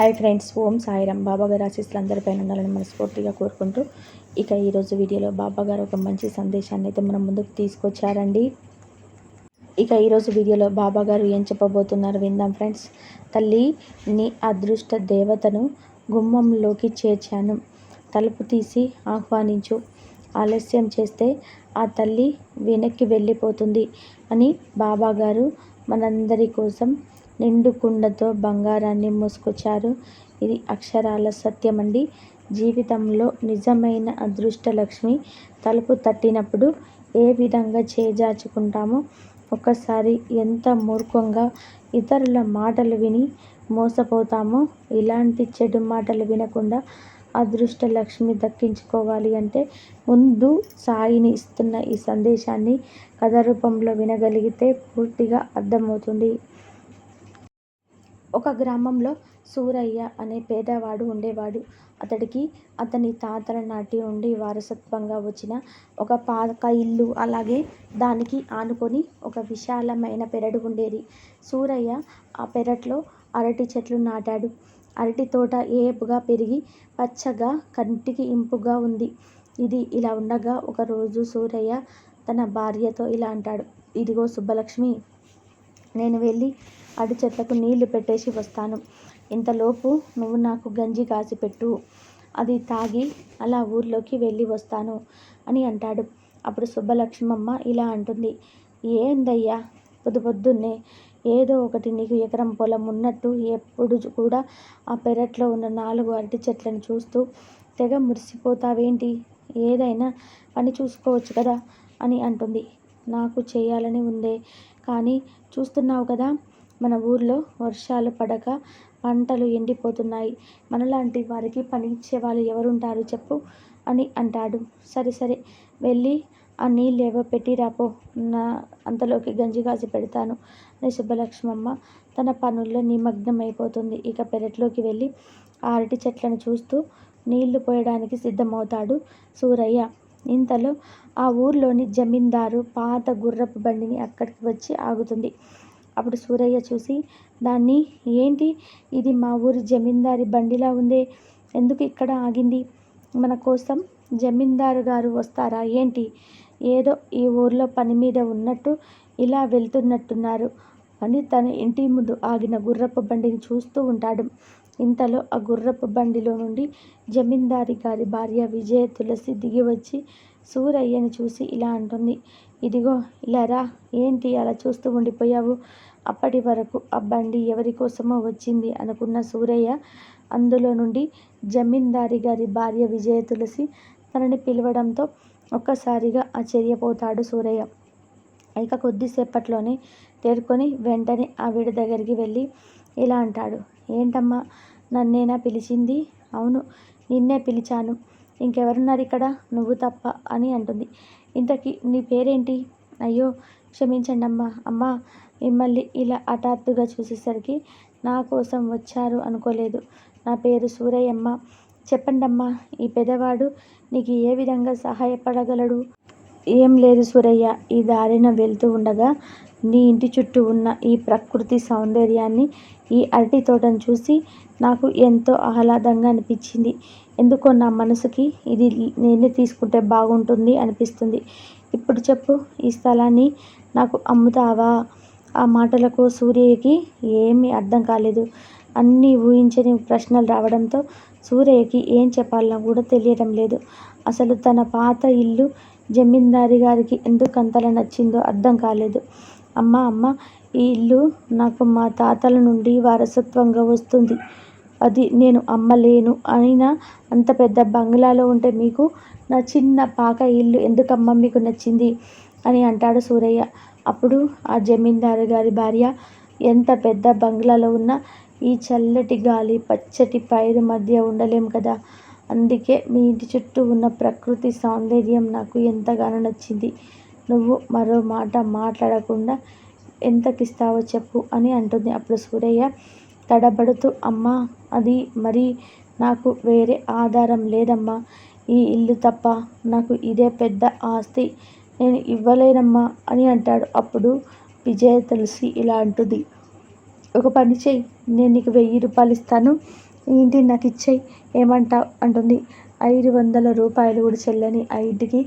Hi friends, ఓం సాయిరామ్. బాబాగారి ఆశీస్సులు అందరిపైన ఉండాలని మనస్ఫూర్తిగా కోరుకుంటూ ఈరోజు వీడియోలో బాబాగారు ఒక మంచి సందేశాన్ని అయితే మన ముందుకు తీసుకొచ్చారండి. ఈరోజు వీడియోలో బాబాగారు ఏం చెప్పబోతున్నారు విందాం ఫ్రెండ్స్. తల్లి, నీ అదృష్ట దేవతను గుమ్మంలోకి చేర్చాను, తలుపు తీసి ఆహ్వానించు. ఆలస్యం చేస్తే ఆ తల్లి వెనక్కి వెళ్ళిపోతుంది అని బాబాగారు మనందరి కోసం నిండు కుండతో బంగారాన్ని మోసుకొచ్చారు. ఇది అక్షరాల సత్యమండి. జీవితంలో నిజమైన అదృష్ట లక్ష్మి తలుపు తట్టినప్పుడు ఏ విధంగా చేజార్చుకుంటామో, ఒక్కసారి ఎంత మూర్ఖంగా ఇతరుల మాటలు విని మోసపోతామో, ఇలాంటి చెడు మాటలు వినకుండా అదృష్ట లక్ష్మి దక్కించుకోవాలి అంటే ముందు సాయిని ఇస్తున్న ఈ సందేశాన్ని కథ రూపంలో వినగలిగితే పూర్తిగా అర్థమవుతుంది. ఒక గ్రామంలో సూరయ్య అనే పేదవాడు ఉండేవాడు. అతడికి అతని తాతల నాటి నుండి వారసత్వంగా వచ్చిన ఒక పాక ఇల్లు, అలాగే దానికి ఆనుకొని ఒక విశాలమైన పెరడు ఉండేది. సూరయ్య ఆ పెరట్లో అరటి చెట్లు నాటాడు. అరటి తోట ఏపుగా పెరిగి పచ్చగా కంటికి ఇంపుగా ఉంది. ఇది ఇలా ఉండగా ఒకరోజు సూరయ్య తన భార్యతో ఇలా అంటాడు. ఇదిగో సుబ్బలక్ష్మి, నేను వెళ్ళి అరటి చెట్లకు నీళ్లు పెట్టేసి వస్తాను. ఇంతలోపు నువ్వు నాకు గంజి కాసి పెట్టు. అది తాగి అలా ఊర్లోకి వెళ్ళి వస్తాను అని అంటాడు. అప్పుడు సుబ్బలక్ష్మమ్మ ఇలా అంటుంది. ఏందయ్యా, పొద్దున్నే ఏదో ఒకటి, నీకు ఎకరం పొలం ఉన్నట్టు ఎప్పుడు కూడా ఆ పెరట్లో ఉన్న 4 అరటి చెట్లను చూస్తూ తెగ మురిసిపోతావేంటి? ఏదైనా పని చూసుకోవచ్చు కదా అని అంటుంది. నాకు చేయాలని ఉందే, కానీ చూస్తున్నావు కదా, మన ఊర్లో వర్షాలు పడక పంటలు ఎండిపోతున్నాయి. మనలాంటి వారికి పని ఇచ్చే వాళ్ళు ఎవరుంటారు చెప్పు అని అంటాడు. సరే వెళ్ళి ఆ నీళ్ళేవో పెట్టిరాపో, నా అంతలోకి గంజి కాసి పెడతాను అని సుబ్బలక్ష్మమ్మ తన పనుల్లో నిమగ్నమైపోతుంది. ఇక పెరట్లోకి వెళ్ళి ఆ అరటి చెట్లను చూస్తూ నీళ్లు పోయడానికి సిద్ధమవుతాడు సూరయ్య. ఇంతలో ఆ ఊర్లోని జమీందారు పాత గుర్రపు బండిని అక్కడికి వచ్చి ఆగుతుంది. అప్పుడు సూరయ్య చూసి దాన్ని, ఏంటి ఇది మా ఊరి జమీందారి బండిలా ఉందే, ఎందుకు ఇక్కడ ఆగింది? మన కోసం జమీందారు గారు వస్తారా ఏంటి? ఏదో ఈ ఊర్లో పని మీద ఉన్నట్టు ఇలా వెళ్తున్నట్టున్నారు అని తన ఇంటి ముందు ఆగిన గుర్రపు బండిని చూస్తూ ఉంటాడు. ఇంతలో ఆ గుర్రపు బండిలో నుండి జమీందారి గారి భార్య విజయ తులసి దిగి వచ్చి సూరయ్యని చూసి ఇలా అంటుంది. ఇదిగో ఇలా రా, ఏంటి అలా చూస్తూ ఉండిపోయావు? అప్పటి వరకు ఆ బండి ఎవరి కోసమో వచ్చింది అనుకున్న సూరయ్య అందులో నుండి జమీందారి గారి భార్య విజయ తులసి తనని పిలవడంతో ఒక్కసారిగా ఆశ్చర్యపోతాడు సూరయ్య. ఇక కొద్దిసేపట్లోనే తేరుకొని వెంటనే ఆవిడ దగ్గరికి వెళ్ళి ఇలా అంటాడు. ఏంటమ్మా, నన్నేనా పిలిచింది? అవును, నిన్నే పిలిచాను. ఇంకెవరున్నారు ఇక్కడ? నువ్వు తప్ప అని అంటుంది. ఇంతకీ నీ పేరేంటి? అయ్యో క్షమించండి అమ్మా, మిమ్మల్ని ఇలా హఠాత్తుగా చూసేసరికి నా కోసం వచ్చారు అనుకోలేదు. నా పేరు సూరయ్యమ్మ. చెప్పండమ్మా, ఈ పెద్దవాడు నీకు ఏ విధంగా సహాయపడగలడు? ఏం లేదు సూరయ్య, ఈ దారిన వెళ్తూ ఉండగా నీ ఇంటి చుట్టూ ఉన్న ఈ ప్రకృతి సౌందర్యాన్ని, ఈ అరటి తోటను చూసి నాకు ఎంతో ఆహ్లాదంగా అనిపించింది. ఎందుకో నా మనసుకి ఇది నేనే తీసుకుంటే బాగుంటుంది అనిపిస్తుంది. ఇప్పుడు చెప్పు, ఈ స్థలాన్ని నాకు అమ్ముతావా? ఆ మాటలకు సూరయ్యకి ఏమీ అర్థం కాలేదు. అన్నీ ఊహించని ప్రశ్నలు రావడంతో సూరయ్యకి ఏం చెప్పాలనో కూడా తెలియడం లేదు. అసలు తన పాత ఇల్లు జమీందారి గారికి ఎందుకంతలా నచ్చిందో అర్థం కాలేదు. అమ్మ, ఈ ఇల్లు నాకు మా తాతల నుండి వారసత్వంగా వస్తుంది. అది నేను అమ్మలేను. అయినా అంత పెద్ద బంగ్లాలో ఉంటే మీకు నా చిన్న పాక ఇల్లు ఎందుకమ్మా మీకు నచ్చింది అని అంటాడు సూరయ్య. అప్పుడు ఆ జమీందారు గారి భార్య, ఎంత పెద్ద బంగ్లాలో ఉన్నా ఈ చల్లటి గాలి, పచ్చటి పైరు మధ్య ఉండలేం కదా, అందుకే మీ ఇంటి చుట్టూ ఉన్న ప్రకృతి సౌందర్యం నాకు ఎంతగానో నచ్చింది. నువ్వు మరో మాట మాట్లాడకుండా ఎంతకిస్తావో చెప్పు అని అంటుంది. అప్పుడు సూరయ్య తడబడుతూ, అమ్మా, అది మరి నాకు వేరే ఆధారం లేదమ్మా. ఈ ఇల్లు తప్ప నాకు ఇదే పెద్ద ఆస్తి, నేను ఇవ్వలేనమ్మా అని అంటాడు. అప్పుడు విజయ తులసి ఇలా అంటుంది. ఒక పని చెయ్యి, నేను నీకు 1000 రూపాయలు ఇస్తాను. ఈ ఇంటిని నాకు ఇచ్చేయి, ఏమంటావ్ అంటుంది. 500 రూపాయలు కూడా చెల్లని ఆ ఇంటికి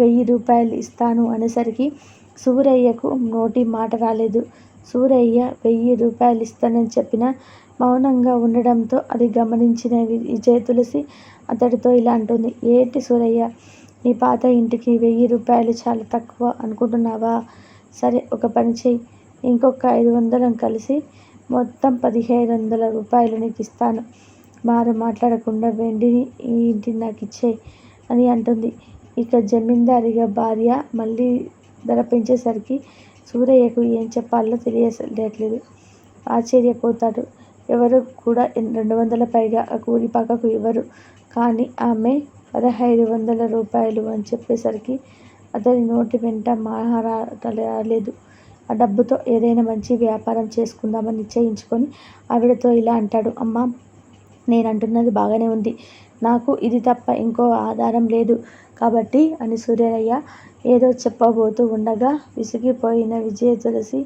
1000 రూపాయలు ఇస్తాను అనేసరికి సూరయ్యకు నోటి మాట రాలేదు. సూరయ్య 1000 రూపాయలు ఇస్తానని చెప్పినా మౌనంగా ఉండడంతో అది గమనించిన విజయ తులసి అతడితో ఇలా అంటుంది. ఏంటి సూరయ్య, నీ పాత ఇంటికి 1000 రూపాయలు చాలా తక్కువ అనుకుంటున్నావా? సరే, ఒక పని చెయ్యి, ఇంకొక 500 కలిసి మొత్తం 1500 రూపాయలు నీకు ఇస్తాను. మారు మాట్లాడకుండా వెండిని ఈ ఇంటిని నాకు ఇచ్చేయి అని అంటుంది. ఇక జమీందారిగా భార్య మళ్ళీ ధర పెంచేసరికి సూరయ్యకు ఏం చెప్పాలో తెలియట్లేదు. ఆశ్చర్యపోతాడు. ఎవరు కూడా 200 పైగా ఆ కూలిపాకకు ఇవ్వరు. కానీ ఆమె 1500 రూపాయలు అని చెప్పేసరికి అతని నోటి వెంట మాట రాలేదు. ఆ డబ్బుతో ఏదైనా మంచి వ్యాపారం చేసుకుందామని నిశ్చయించుకొని ఆవిడతో ఇలా అంటాడు. అమ్మా, నేనంటున్నది బాగానే ఉంది. నాకు ఇది తప్ప ఇంకో ఆధారం లేదు కాబట్టి అని సూరయ్య ఏదో చెప్పబోతూ ఉండగా విసిగిపోయిన విజయ తులసి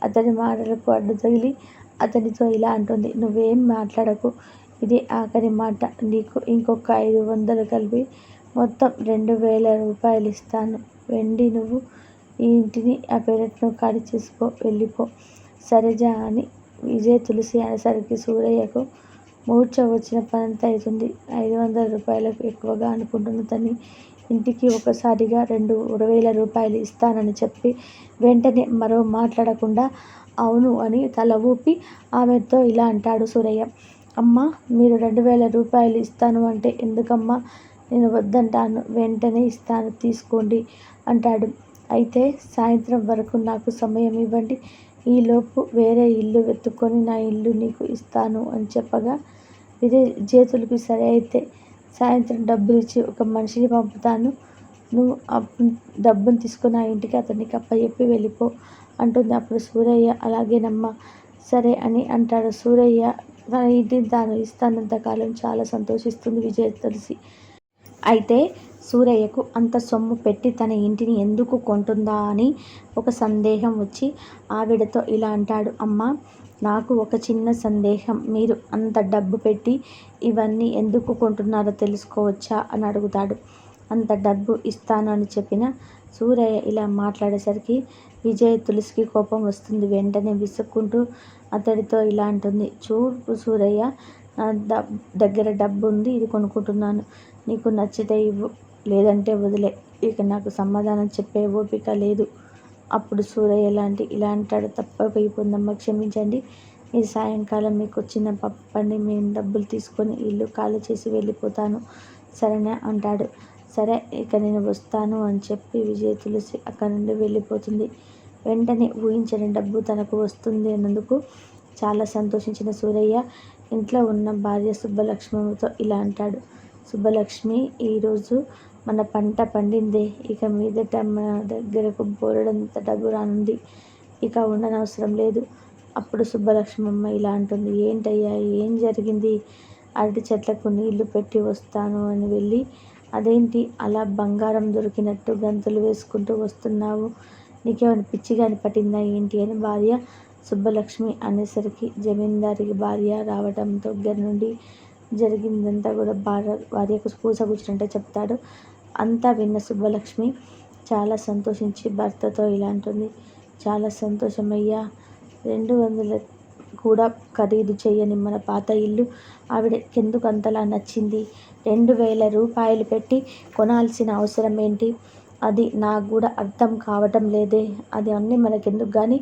అతని మాటలకు అడ్డు తగిలి అతనితో ఇలా అంటుంది. నువ్వేం మాట్లాడకు, ఇది ఆఖరి మాట. నీకు ఇంకొక 500 కలిపి మొత్తం 2000 రూపాయలు ఇస్తాను. వెండి నువ్వు ఈ ఇంటిని ఆ పెరట్ను ఖాళీ చేసుకో, వెళ్ళిపో. సరేజా అని విజయ తులసి అనేసరికి సూరయ్యకు మూర్ఛ వచ్చిన పనంత అవుతుంది. 500 రూపాయలకు ఎక్కువగా అనుకుంటున్న తని ఇంటికి ఒకసారిగా 2000 రూపాయలు ఇస్తానని చెప్పి వెంటనే మరో మాట్లాడకుండా అవును అని తల ఊపి ఆమెతో ఇలా అంటాడు సూరయ్య. అమ్మా, మీరు 2000 రూపాయలు ఇస్తాను అంటే ఎందుకమ్మా నేను వద్దంటాను, వెంటనే ఇస్తాను, తీసుకోండి అంటాడు. అయితే సాయంత్రం వరకు నాకు సమయం ఇవ్వండి, ఈలోపు వేరే ఇల్లు వెతుక్కొని నా ఇల్లు నీకు ఇస్తాను అని చెప్పగా విజయతులకి సరే అయితే సాయంత్రం డబ్బులు ఇచ్చి ఒక మనిషిని పంపుతాను, నువ్వు డబ్బును తీసుకుని ఆ ఇంటికి అతనికి అప్పచెప్పి వెళ్ళిపో అంటుంది. అప్పుడు సూరయ్య అలాగేనమ్మా, సరే అని అంటాడు. సూరయ్య తన ఇంటిని తాను ఇస్తానంతకాలం చాలా సంతోషిస్తుంది విజయ తులసి. అయితే సూరయ్యకు అంత సొమ్ము పెట్టి తన ఇంటిని ఎందుకు కొంటుందా అని ఒక సందేహం వచ్చి ఆవిడతో ఇలా అంటాడు. అమ్మా, నాకు ఒక చిన్న సందేహం. మీరు అంత డబ్బు పెట్టి ఇవన్నీ ఎందుకు కొంటున్నారో తెలుసుకోవచ్చా అని అడుగుతాడు. అంత డబ్బు ఇస్తాను అని చెప్పిన సూరయ్య ఇలా మాట్లాడేసరికి విజయ తులసికి కోపం వస్తుంది. వెంటనే విసుక్కుంటూ అతడితో ఇలా అంటుంది. చూడు సూరయ్య, నా దగ్గర డబ్బు ఉంది, ఇది కొనుక్కుంటున్నాను. నీకు నచ్చితే ఇవ్వు, లేదంటే వదిలే. ఇక నాకు సమాధానం చెప్పే ఓపిక లేదు. అప్పుడు సూరయ్య ఇలా అంటాడు. తప్పైపోయిందమ్మా, క్షమించండి. ఈ సాయంకాలం మీకు వచ్చిన పప్పండి, మేము డబ్బులు తీసుకొని ఇల్లు ఖాళీ చేసి వెళ్ళిపోతాను, సరేనా అంటాడు. సరే, ఇక నేను వస్తాను అని చెప్పి విజయ తులసి అక్కడి నుండి వెళ్ళిపోతుంది. వెంటనే ఊహించని డబ్బు తనకు వస్తుంది అన్నందుకు చాలా సంతోషించిన సూరయ్య ఇంట్లో ఉన్న భార్య సుబ్బలక్ష్మితో ఇలా అంటాడు. సుబ్బలక్ష్మి, ఈరోజు మన పంట పండిందే, ఇక మీదట మన దగ్గరకు బోలెడంత డబ్బు రానుంది, ఇక ఉండనవసరం లేదు. అప్పుడు సుబ్బలక్ష్మమ్మ ఇలా అంటుంది. ఏంటయ్యా, ఏం జరిగింది? అరటి చెట్లకు నీళ్లు పెట్టి వస్తాను అని వెళ్ళి అదేంటి అలా బంగారం దొరికినట్టు గంతులు వేసుకుంటూ వస్తున్నావు? నీకేమైనా పిచ్చిగాని పట్టిందా ఏంటి అని భార్య సుబ్బలక్ష్మి అనేసరికి జమీందారికి భార్య రావడంతో దగ్గర నుండి జరిగిందంతా కూడా భార్యకు పూసగుచ్చినట్టే చెప్తాడు. అంతా విన్న సుబ్బలక్ష్మి చాలా సంతోషించి భర్తతో ఇలా అంటుంది. చాలా సంతోషమయ్యా, 200 కూడా ఖరీదు చేయని మన పాత ఇల్లు ఆవిడకెందుకు అంతలా నచ్చింది? 2000 రూపాయలు పెట్టి కొనాల్సిన అవసరం ఏంటి? అది నాకు కూడా అర్థం కావటం లేదే. అది అన్నీ మనకెందుకు కానీ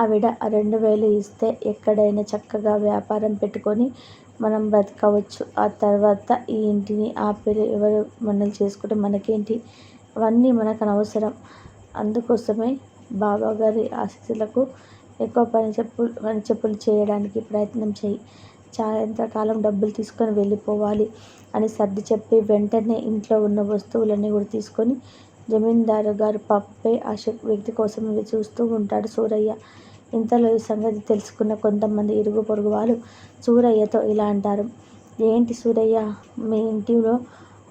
ఆవిడ 2000 ఇస్తే ఎక్కడైనా చక్కగా వ్యాపారం పెట్టుకొని మనం బ్రతకవచ్చు. ఆ తర్వాత ఈ ఇంటిని ఆపేరు ఎవరు మనల్ని చేసుకుంటే మనకేంటి? అవన్నీ మనకు అనవసరం. అందుకోసమే బాబాగారి ఆశీస్సులకు ఎక్కువ పని చెప్పులు చేయడానికి ప్రయత్నం చేయి. సాయంత్రకాలం డబ్బులు తీసుకొని వెళ్ళిపోవాలి అని సర్ది చెప్పి వెంటనే ఇంట్లో ఉన్న వస్తువులన్నీ కూడా తీసుకొని జమీందారు గారు పప్పే ఆ వ్యక్తి కోసం చూస్తూ ఉంటాడు సూరయ్య. ఇంతలో ఈ సంగతి తెలుసుకున్న కొంతమంది ఇరుగు పొరుగు వాళ్ళు సూరయ్యతో ఇలా అంటారు. ఏంటి సూరయ్య, మీ ఇంటిలో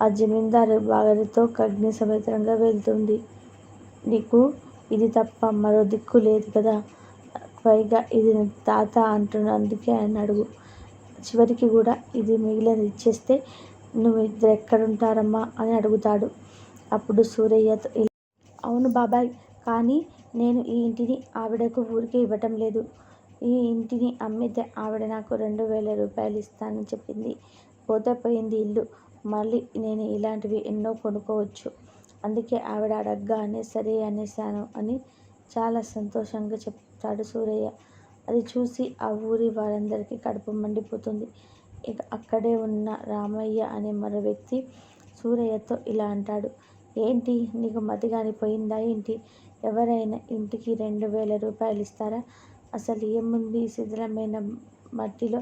ఆ జమీందారు బాగారితో అగ్ని సమేతంగా వెళ్తుంది. నీకు ఇది తప్ప మరో దిక్కు లేదు కదా? పైగా ఇది తాత అంటున్నందుకే ఆయన అడుగు. చివరికి కూడా ఇది మిగిలినది ఇచ్చేస్తే నువ్వు ఇద్దరు ఎక్కడుంటారమ్మా అని అడుగుతాడు. అప్పుడు సూరయ్యతో అవును బాబాయ్, కానీ నేను ఈ ఇంటిని ఆవిడకు ఊరికే ఇవ్వటం లేదు. ఈ ఇంటిని అమ్మితే ఆవిడ నాకు 2,000 రూపాయలు ఇస్తానని చెప్పింది. పోతే పోయింది ఇల్లు, మళ్ళీ నేను ఇలాంటివి ఎన్నో కొనుక్కోవచ్చు. అందుకే ఆవిడ అడగగానే సరే అనేశాను అని చాలా సంతోషంగా చెప్తాడు సూరయ్య. అది చూసి ఆ ఊరి వారందరికీ కడుపు మండిపోతుంది. ఇక అక్కడే ఉన్న రామయ్య అనే మరో వ్యక్తి సూరయ్యతో ఇలా అంటాడు. ఏంటి, నీకు మతిగాని పోయిందా ఏంటి? ఎవరైనా ఇంటికి 2,000 రూపాయలు ఇస్తారా? అసలు ఏముంది, శిథిలమైన మట్టిలో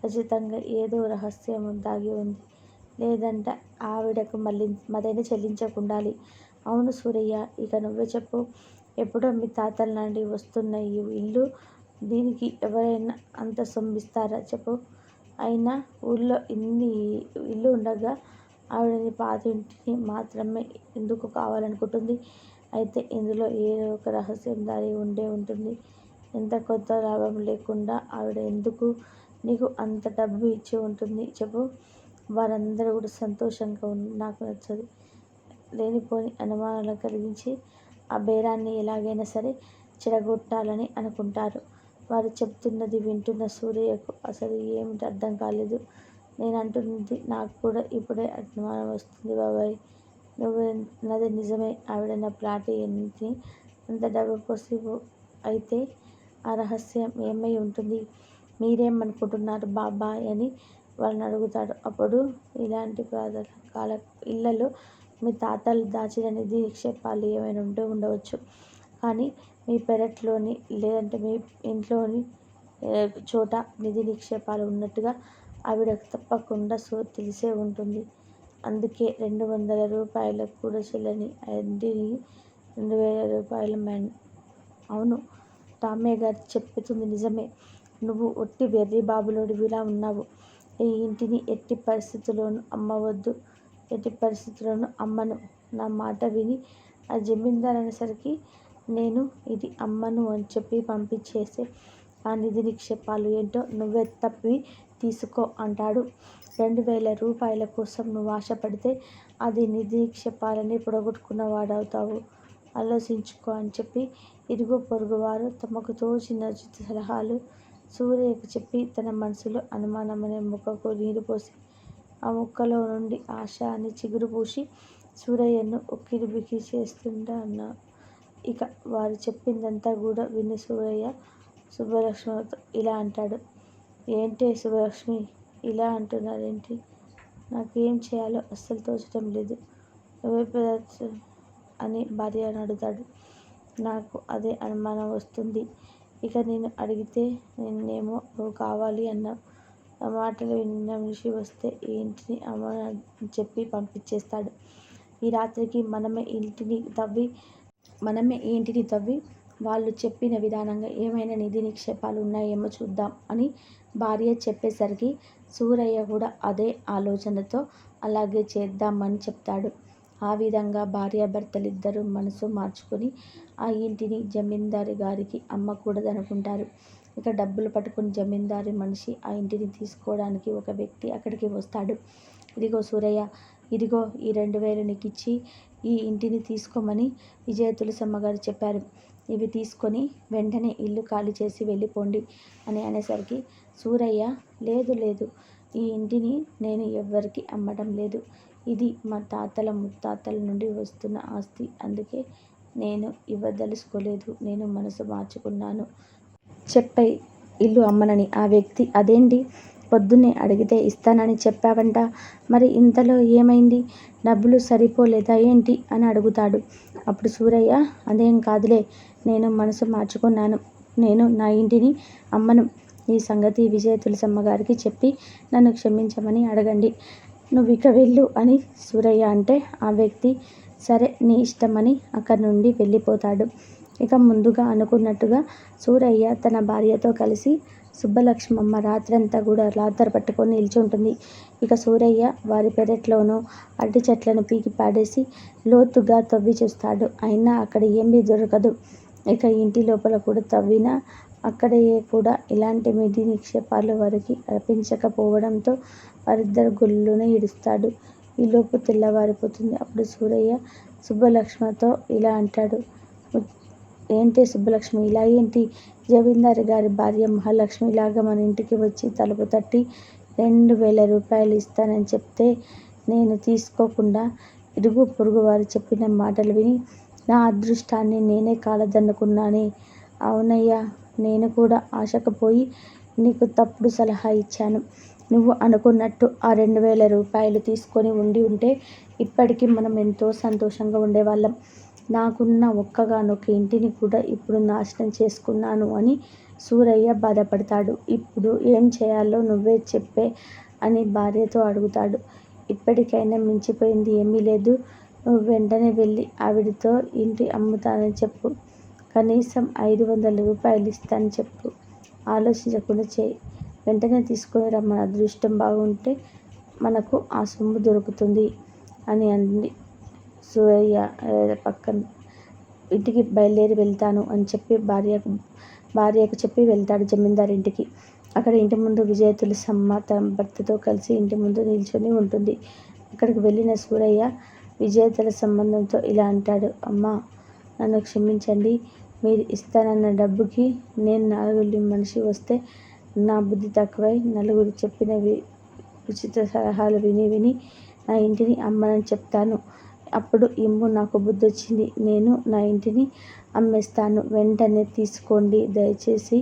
ఖచ్చితంగా ఏదో రహస్యం దాగి ఉంది. లేదంటే ఆవిడకు మళ్ళీ మదైన చెల్లించకుండాలి. అవును సూరయ్య, ఇక నువ్వే చెప్పు. ఎప్పుడో మీ తాతల నుండి వస్తున్న ఈ ఇల్లు, దీనికి ఎవరైనా అంత సొమ్మిస్తారా చెప్పు? అయినా ఊళ్ళో ఇన్ని ఇల్లు ఉండగా ఆవిడని పాతింటిని మాత్రమే ఎందుకు కావాలనుకుంటుంది? అయితే ఇందులో ఏదో ఒక రహస్యం దాగి ఉండే ఉంటుంది. ఎంత కొత్త లాభం లేకుండా ఆవిడ ఎందుకు నీకు అంత డబ్బు ఇచ్చి ఉంటుంది చెప్పు? వారందరూ కూడా సంతోషంగా నాకు నచ్చదు. లేనిపోని అనుమానాలు కలిగించి ఆ బేరాన్ని ఎలాగైనా సరే చెడగొట్టాలని అనుకుంటారు. వారు చెప్తున్నది వింటున్న సూరయ్యకు అసలు ఏమిటి అర్థం కాలేదు. నేను అంటున్నది నాకు కూడా ఇప్పుడే అనుమానం వస్తుంది బాబాయ్. నువ్వు అన్నది నిజమే. ఆవిడ నా ప్లాట్ ఇంటిని అంత డబ్బు పోసి అయితే ఆ రహస్యం ఏమై ఉంటుంది? మీరేమనుకుంటున్నారు బాబాయ్ అని వాళ్ళని అడుగుతాడు. అప్పుడు ఇలాంటి కాల ఇళ్లలో మీ తాతలు దాచిన నిధి నిక్షేపాలు ఏమైనా ఉండవచ్చు. కానీ మీ పెరట్లోని లేదంటే మీ ఇంట్లోని చోట నిధి నిక్షేపాలు ఉన్నట్టుగా ఆవిడకు తప్పకుండా తెలిసే ఉంటుంది. అందుకే 200 రూపాయలకు కూడా చెల్లని ఇంటిని 2,000 రూపాయల అవును, టామయ్య గారు చెప్పుతుంది నిజమే. నువ్వు ఒట్టి వెర్రి బాబులోడివిలా ఉన్నావు. ఈ ఇంటిని ఎట్టి పరిస్థితుల్లోనూ అమ్మవద్దు. ఎట్టి పరిస్థితుల్లోనూ అమ్మను. నా మాట విని ఆ జమీందారు అనేసరికి నేను ఇది అమ్మను అని చెప్పి పంపించేసే. ఆ నిధి నిక్షేపాలు ఏంటో నువ్వే తప్పి తీసుకో అంటాడు. 2,000 రూపాయల కోసం నువ్వు ఆశపడితే అది నిధి నిక్షేపాలని పొడగొట్టుకున్నవాడవుతావు. ఆలోచించుకో అని చెప్పి ఇరుగు పొరుగు వారు తమకు తోచిన ఉచిత సలహాలు సూరయ్యకు చెప్పి తన మనసులో అనుమానమనే మొక్కకు నీరు పోసి ఆ మొక్కలో నుండి ఆశ అని చిగురు పూసి సూరయ్యను ఉక్కిరిబిక్కిరి చేస్తుండన్నా. ఇక వారు చెప్పిందంతా కూడా విని సూరయ్య సుబ్బలక్ష్మితో ఇలా అంటాడు. ఏంటే సుబ్బలక్ష్మి, ఇలా అంటున్నారేంటి? నాకేం చేయాలో అస్సలు తోచడం లేదు. నువ్వే అని భార్యను అడుగుతాడు. నాకు అదే అనుమానం వస్తుంది. ఇక నేను అడిగితే నేనేమో నువ్వు కావాలి అన్నావు. ఆ మాటలు విన్న మనిషి వస్తే ఈ ఇంటిని అమ్మని చెప్పి పంపించేస్తాడు. ఈ రాత్రికి మనమే ఈ ఇంటిని తవ్వి వాళ్ళు చెప్పిన విధానంగా ఏమైనా నిధి నిక్షేపాలు ఉన్నాయేమో చూద్దాం అని భార్య చెప్పేసరికి సూరయ్య కూడా అదే ఆలోచనతో అలాగే చేద్దామని చెప్తాడు. ఆ విధంగా భార్యాభర్తలిద్దరూ మనసు మార్చుకొని ఆ ఇంటిని జమీందారు గారికి అమ్మకూడదనుకుంటారు. ఇక డబ్బులు పట్టుకుని జమీందారు మనిషి ఆ ఇంటిని తీసుకోవడానికి ఒక వ్యక్తి అక్కడికి వస్తాడు. ఇదిగో సూరయ్య, ఇదిగో ఈ 2,000 నీకిచ్చి ఈ ఇంటిని తీసుకోమని విజయ తులసమ్మగారు చెప్పారు. ఇవి తీసుకొని వెంటనే ఇల్లు ఖాళీ చేసి వెళ్ళిపోండి అని అనేసరికి సూరయ్య లేదు లేదు, ఈ ఇంటిని నేను ఎవ్వరికి అమ్మడం లేదు. ఇది మా తాతల ముత్తాతల నుండి వస్తున్న ఆస్తి. అందుకే నేను ఇవ్వదలుచుకోలేదు. నేను మనసు మార్చుకున్నాను. చెప్పై ఇల్లు అమ్మనని. ఆ వ్యక్తి అదేంటి, పొద్దున్నే అడిగితే ఇస్తానని చెప్పావంట, మరి ఇంతలో ఏమైంది? డబ్బులు సరిపోలేదా ఏంటి అని అడుగుతాడు. అప్పుడు సూరయ్య అదేం కాదులే, నేను మనసు మార్చుకున్నాను. నేను నా ఇంటిని అమ్మను. ఈ సంగతి విజయ తులసమ్మ గారికి చెప్పి నన్ను క్షమించమని అడగండి. నువ్వు ఇక వెళ్ళు అని సూరయ్య అంటే ఆ వ్యక్తి సరే నీ ఇష్టమని అక్కడి నుండి వెళ్ళిపోతాడు. ఇక ముందుగా అనుకున్నట్టుగా సూరయ్య తన భార్యతో కలిసి సుబ్బలక్ష్మమ్మ రాత్రంతా కూడా లాతర్ పట్టుకొని నిలిచి ఉంటుంది. ఇక సూరయ్య వారి పెరట్లోనూ అరటి చెట్లను పీకి పాడేసి లోతుగా తవ్వి చూస్తాడు. అయినా అక్కడ ఏమీ దొరకదు. ఇక ఇంటి లోపల కూడా తవ్వినా అక్కడే కూడా ఇలాంటి నిధి నిక్షేపాలు వారికి అర్పించకపోవడంతో వారిద్దరు గొల్లున ఏడుస్తాడు. ఈలోపు తెల్లవారిపోతుంది. అప్పుడు సూరయ్య సుబ్బలక్ష్మితో ఇలా అంటాడు. ఏంటి సుబ్బలక్ష్మి, ఇలా ఏంటి? జమీందారు గారి భార్య మహాలక్ష్మిలాగా మన ఇంటికి వచ్చి తలుపు తట్టి 2000 రూపాయలు ఇస్తానని చెప్తే నేను తీసుకోకుండా ఇరుగు పొరుగు వారు చెప్పిన మాటలు విని నా అదృష్టాన్ని నేనే కాలదన్నుకున్నానే. అవునయ్యా, నేను కూడా ఆశకు పోయి నీకు తప్పుడు సలహా ఇచ్చాను. నువ్వు అనుకున్నట్టు ఆ 2000 రూపాయలు తీసుకొని ఉంటే ఇప్పటికీ మనం ఎంతో సంతోషంగా ఉండేవాళ్ళం. నాకున్న ఒక్కగానొక్క ఇంటిని కూడా ఇప్పుడు నాశనం చేసుకున్నాను అని సూరయ్య బాధపడతాడు. ఇప్పుడు ఏం చేయాలో నువ్వే చెప్పే అని భార్యతో అడుగుతాడు. ఇప్పటికైనా మించిపోయింది ఏమీ లేదు. నువ్వు వెంటనే వెళ్ళి ఆవిడతో ఇంటి అమ్ముతానని చెప్పు. కనీసం 500 రూపాయలు ఇస్తానని చెప్పు. ఆలోచించకుండా చేయి. వెంటనే తీసుకొని రమ్మని అదృష్టం బాగుంటే మనకు ఆ సొమ్ము దొరుకుతుంది అని అంది. సూరయ్య పక్కన ఇంటికి బయలుదేరి వెళ్తాను అని చెప్పి భార్యకు చెప్పి వెళ్తాడు జమీందారింటికి. అక్కడ ఇంటి ముందు విజయ తులసమ్మ తన భర్తతో కలిసి ఇంటి ముందు నిల్చొని ఉంటుంది. అక్కడికి వెళ్ళిన సూరయ్య విజయ తులసమ్మతో ఇలా అంటాడు. అమ్మా, నన్ను క్షమించండి. మీరు ఇస్తానన్న డబ్బుకి నేను నలుగురి మనిషి వస్తే నా బుద్ధి తక్కువై నలుగురు చెప్పిన ఉచిత సలహాలు విని నా ఇంటిని అమ్మనని చెప్తాను. అప్పుడు ఇమ్ము నాకు బుద్ధొచ్చింది. నేను నా ఇంటిని అమ్మేస్తాను. వెంటనే తీసుకోండి. దయచేసి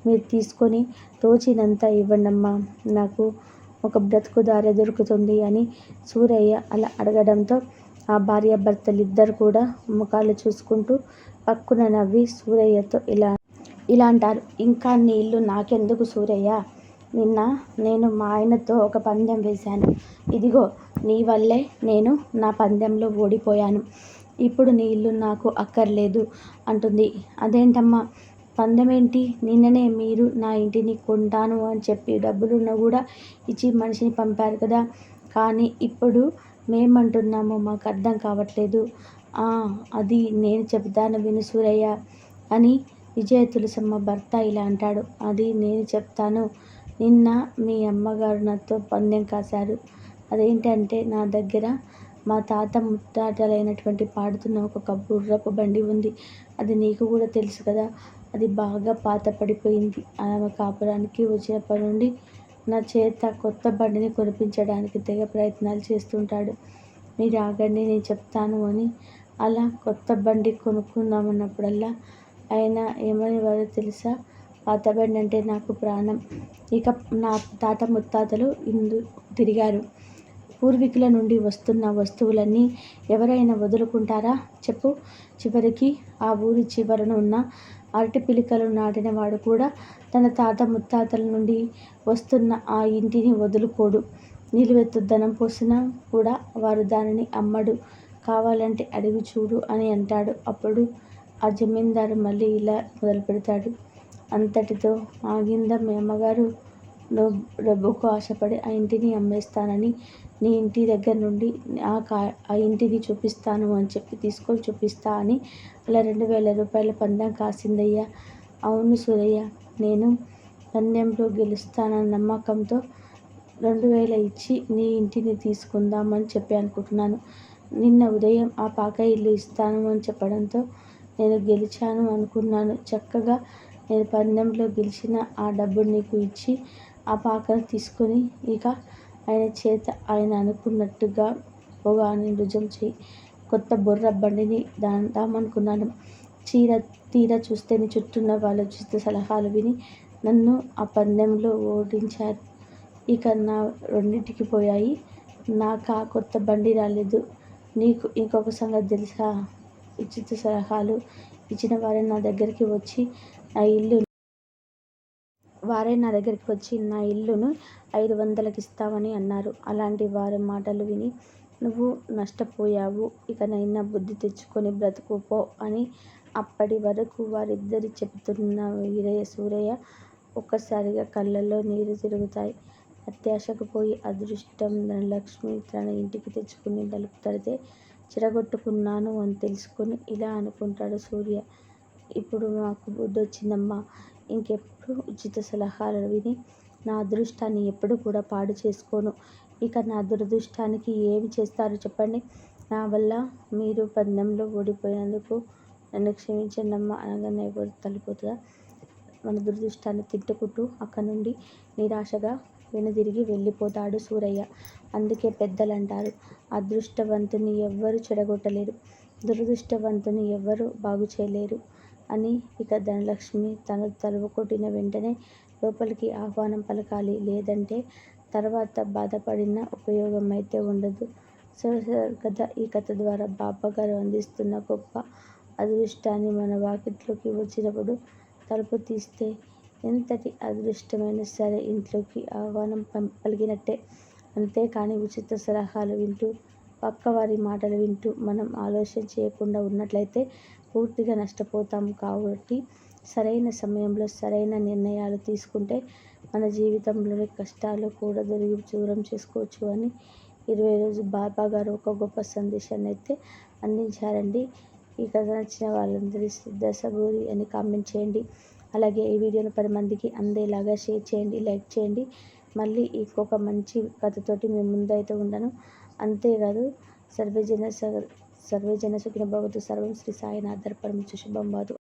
మీరు తీసుకొని తోచినంత ఇవ్వండమ్మా. నాకు ఒక బ్రతుకు దారి దొరుకుతుంది అని సూరయ్య అలా అడగడంతో ఆ భార్యాభర్తలిద్దరు కూడా ముఖాలు చూసుకుంటూ పక్కున నవ్వి సూరయ్యతో ఇలా అంటారు. ఇంకా నీ ఇల్లు నాకెందుకు సూరయ్య? నిన్న నేను మా ఆయనతో ఒక పందెం వేశాను. ఇదిగో నీ వల్లే నేను నా పందెంలో ఓడిపోయాను. ఇప్పుడు నీ ఇల్లు నాకు అక్కర్లేదు అంటుంది. అదేంటమ్మా, పందెమేంటి? నిన్ననే మీరు నా ఇంటిని కొంటాను అని చెప్పి డబ్బులున్నా కూడా ఇచ్చి మనిషిని పంపారు కదా. కానీ ఇప్పుడు మేమంటున్నామో మాకు అర్థం కావట్లేదు. అది నేను చెప్తాను విను సూరయ్య అని విజయ తులసమ్మ భర్త ఇలా అంటాడు. అది నేను చెప్తాను. నిన్న మీ అమ్మగారు నాతో పందెం కాశారు. అదేంటంటే నా దగ్గర మా తాత ముత్తాతలైనటువంటి పాడుతున్న ఒక గుర్రపు బండి ఉంది. అది నీకు కూడా తెలుసు కదా. అది బాగా పాత పడిపోయింది. ఆమె కాపురానికి వచ్చినప్పటి నుండి నా చేత కొత్త బండిని కొనిపించడానికి తెగ ప్రయత్నాలు చేస్తుంటాడు. మీరు ఆగండి, నేను చెప్తాను అని అలా కొత్త బండి కొనుక్కుందామన్నప్పుడల్లా ఆయన ఏమనేవారో తెలుసా? పాత బండి అంటే నాకు ప్రాణం. ఇక నా తాత ముత్తాతలు తిరిగారు. పూర్వీకుల నుండి వస్తున్న వస్తువులన్నీ ఎవరైనా వదులుకుంటారా చెప్పు? చివరికి ఆ ఊరి చివరన ఉన్న అరటి పిలికలు నాటినవాడు కూడా తన తాత ముత్తాతల నుండి వస్తున్న ఆ ఇంటిని వదులుకోడు. నిలువెత్తు ధనం పోసినా కూడా వారు దానిని అమ్మడు. కావాలంటే అడిగి చూడు అని అంటాడు. అప్పుడు ఆ జమీందారు మళ్ళీ ఇలా మొదలు పెడతాడు. అంతటితో ఆగిందా మీ అమ్మగారు? డబ్బుకు ఆశపడి ఆ ఇంటిని అమ్మేస్తానని నీ ఇంటి దగ్గర నుండి ఆ ఇంటిని చూపిస్తాను అని చెప్పి తీసుకొని చూపిస్తా అని అలా 2000 రూపాయల పందెం కాసిందయ్యా. అవును సూరయ్య, నేను పందెంలో గెలుస్తానన్న నమ్మకంతో 2000 ఇచ్చి నీ ఇంటిని తీసుకుందామని చెప్పి అనుకుంటున్నాను. నిన్న ఉదయం ఆ పాక ఇల్లు ఇస్తాను అని చెప్పడంతో నేను గెలిచాను అనుకున్నాను. చక్కగా నేను పందెంలో గెలిచిన ఆ డబ్బు నీకు ఇచ్చి ఆ పాకను తీసుకొని ఇక ఆయన చేత ఆయన అనుకున్నట్టుగా పోగానే రుజం చేయి. కొత్త బొర్ర బండిని దామనుకున్నాను. తీరా చూస్తే నీ చుట్టూన్న వాళ్ళ ఉచిత సలహాలు విని నన్ను ఆ పందెంలో ఓడించారు. ఇక నా రెండింటికి పోయాయి. నాకు ఆ కొత్త బండి రాలేదు. నీకు ఇంకొక సంగతి తెలుసా? ఉచిత సలహాలు ఇచ్చిన వారే నా దగ్గరికి వచ్చి నా ఇల్లును 500కి ఇస్తామని అన్నారు. అలాంటి వారి మాటలు విని నువ్వు నష్టపోయావు. ఇకనైనా బుద్ధి తెచ్చుకొని బ్రతుకు పో అని అప్పటి వరకు వారిద్దరి చెబుతున్న సూరయ్య ఒక్కసారిగా కళ్ళల్లో నీరు తిరుగుతాయి. అత్యాశకు పోయి అదృష్టం ధనలక్ష్మి తన ఇంటికి తెచ్చుకుని తలుపు తడితే చెడగొట్టుకున్నాను అని తెలుసుకొని ఇలా అనుకుంటాడు సూర్య. ఇప్పుడు నాకు బుద్ధొచ్చిందమ్మా. ఇంకెప్పుడు ఉచిత సలహాలు విని నా అదృష్టాన్ని ఎప్పుడు కూడా పాడు చేసుకోను. ఇక నా దురదృష్టానికి ఏమి చేస్తారు చెప్పండి? నా వల్ల మీరు పందెంలో ఓడిపోయినందుకు నన్ను క్షమించండమ్మా అనగానే తల్లిపోతుందా? మన దురదృష్టాన్ని తిట్టుకుంటూ అక్కడి నుండి నిరాశగా వెనుదిరిగి వెళ్ళిపోతాడు సూరయ్య. అందుకే పెద్దలంటారు, అదృష్టవంతుని ఎవ్వరు చెడగొట్టలేరు, దురదృష్టవంతుని ఎవ్వరు బాగు చేయలేరు అని. ఇక ధనలక్ష్మి తను తలుపు కొట్టిన వెంటనే లోపలికి ఆహ్వానం పలకాలి. లేదంటే తర్వాత బాధపడిన ఉపయోగం అయితే ఉండదు. సో కదా, ఈ కథ ద్వారా బాబాగారు అందిస్తున్న గొప్ప అదృష్టాన్ని మన వాకిట్లోకి వచ్చినప్పుడు తలుపు తీస్తే ఎంతటి అదృష్టమైనా సరే ఇంట్లోకి ఆహ్వానం పలికినట్టే. అంతేకాని ఉచిత సలహాలు వింటూ, పక్కవారి మాటలు వింటూ మనం ఆలోచన చేయకుండా ఉన్నట్లయితే పూర్తిగా నష్టపోతాం. కాబట్టి సరైన సమయంలో సరైన నిర్ణయాలు తీసుకుంటే మన జీవితంలోని కష్టాలు కూడా దూరం చేసుకోవచ్చు అని 20 రోజు బాబా గారు ఒక గొప్ప సందేశాన్ని అయితే అందించారండి. ఈ కథ నచ్చిన వాళ్ళందరి దశబూరి అని కామెంట్ చేయండి. అలాగే ఈ వీడియోని 10 మందికి అందేలాగా షేర్ చేయండి, లైక్ చేయండి. మళ్ళీ ఇంకొక మంచి కథతోటి మీ ముందు అయితే ఉంటాను. అంతేకాదు, సర్వేజన సుఖినో భవంతు. సర్వం శ్రీ సాయినాథార్పణమస్తు. శుభం భవతు.